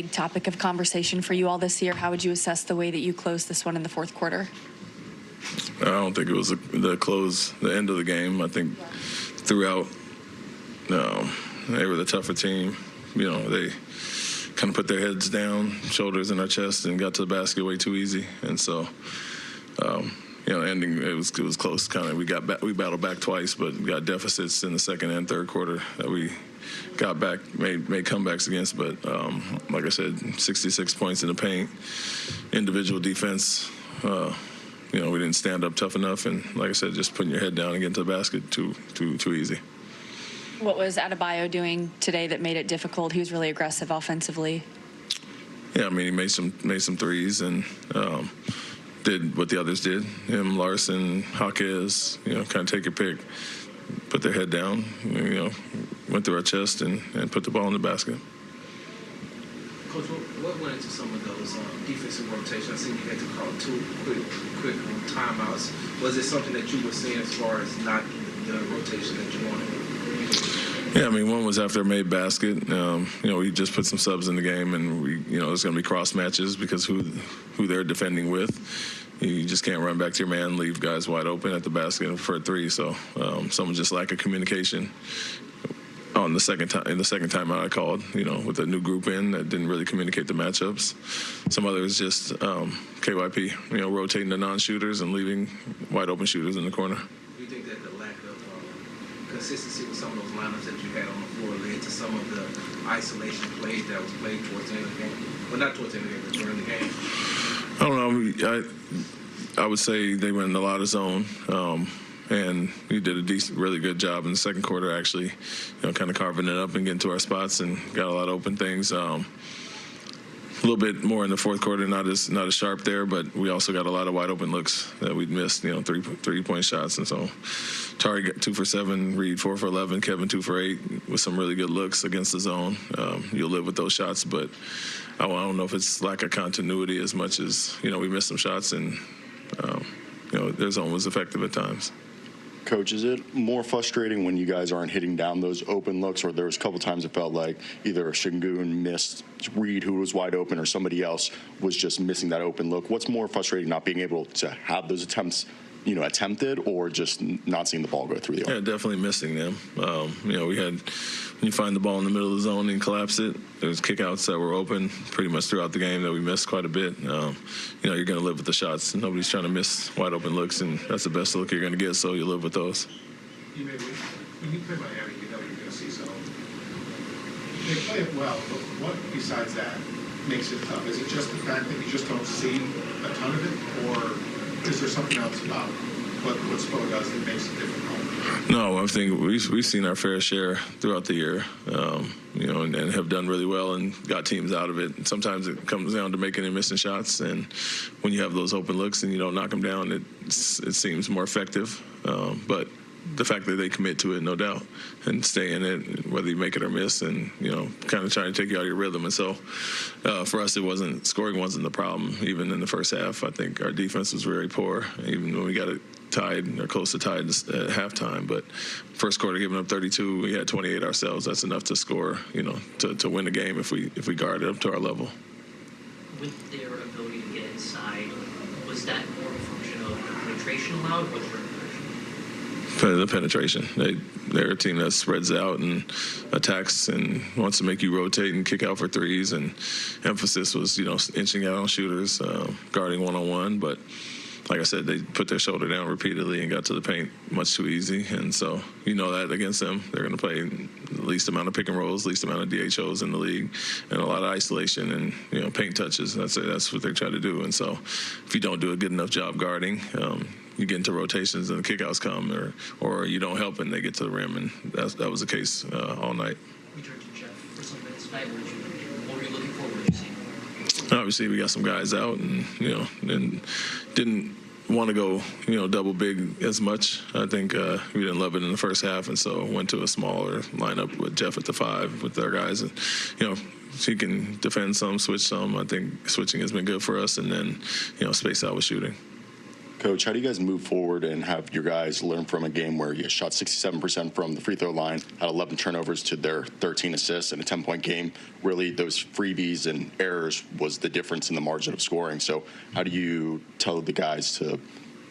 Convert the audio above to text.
Big topic of conversation for you all this year. How would you assess the way that you closed this one in the fourth quarter? I don't think it was the end of the game. I think throughout, they were the tougher team. They kind of put their heads down, shoulders in our chest, and got to the basket way too easy. And so, ending it was close. Kind of we battled back twice, but we got deficits in the second and third quarter that we got back, made comebacks against. But like I said, 66 points in the paint, individual defense. We didn't stand up tough enough, and like I said, just putting your head down and getting to the basket too easy. What was Adebayo doing today that made it difficult? He was really aggressive offensively. Yeah, he made some threes and did what the others did. Him, Larson, Hawkes, kind of take your pick, put their head down, went through our chest and put the ball in the basket. Coach, what went into some of those defensive rotations? I seen you had to call two quick timeouts. Was it something that you were seeing as far as not the rotation that you wanted? Yeah, one was after a made basket. We just put some subs in the game, and there's going to be cross matches because who they're defending with. You just can't run back to your man, leave guys wide open at the basket for a three. So someone just lack of communication. In the second time out I called, with a new group in that didn't really communicate the matchups. Some others just KYP, rotating the non-shooters and leaving wide open shooters in the corner. Do you think that the lack of consistency with some of those lineups that you had on the floor led to some of the isolation plays that was played towards the end of the game? Well, not towards the end of the game, but during the game. I don't know. I would say they went in a lot of zone. And we did a really good job in the second quarter, actually, kind of carving it up and getting to our spots and got a lot of open things. A little bit more in the fourth quarter, not as sharp there, but we also got a lot of wide open looks that we'd missed, 3-point shots. And so Tari got 2 for 7, Reed 4 for 11, Kevin 2 for 8 with some really good looks against the zone. You'll live with those shots, but I don't know if it's lack of continuity as much as, we missed some shots and, their zone was effective at times. Coach, is it more frustrating when you guys aren't hitting down those open looks, or there was a couple times it felt like either Şengün missed Reed, who was wide open, or somebody else was just missing that open look? What's more frustrating, not being able to have those attempts, attempted, or just not seeing the ball go through the arc? Yeah, definitely missing them. We had, when you find the ball in the middle of the zone and collapse it, there's kickouts that were open pretty much throughout the game that we missed quite a bit. You're going to live with the shots. Nobody's trying to miss wide open looks, and that's the best look you're going to get, so you live with those. When you play Miami, you know you're going to see zone. They play it well, but what besides that makes it tough? Is it just the fact that you just don't see a ton of it, or is there something else about what Spo does that makes it difficult? No, I think we've seen our fair share throughout the year, and have done really well and got teams out of it. And sometimes it comes down to making and missing shots, and when you have those open looks and you don't knock them down, it seems more effective. But the fact that they commit to it, no doubt, and stay in it, whether you make it or miss, and kind of trying to take you out of your rhythm. And so, for us, scoring wasn't the problem. Even in the first half, I think our defense was very poor. Even when we got it tied or close to tied at halftime, but first quarter giving up 32, we had 28 ourselves. That's enough to score, to win the game if we guard it up to our level. With their ability to get inside, was that more a function of the penetration allowed, or the penetration? They're a team that spreads out and attacks and wants to make you rotate and kick out for threes, and emphasis was, inching out on shooters, guarding one-on-one, but like I said, they put their shoulder down repeatedly and got to the paint much too easy. And so that against them, they're going to play the least amount of pick and rolls, least amount of DHOs in the league, and a lot of isolation and paint touches. That's what they try to do. And so if you don't do a good enough job guarding, you get into rotations and the kickouts come, or you don't help and they get to the rim, and that was the case all night. We turned to Jeff for some minutes tonight. What were you looking for? What were you seeing? Obviously, we got some guys out, and and didn't want to go double big as much. I think we didn't love it in the first half, and so went to a smaller lineup with Jeff at the 5 with our guys, and he can defend some, switch some. I think switching has been good for us, and then space out with shooting. Coach, how do you guys move forward and have your guys learn from a game where you shot 67% from the free throw line, had 11 turnovers to their 13 assists in a 10-point game? Really, those freebies and errors was the difference in the margin of scoring. So how do you tell the guys to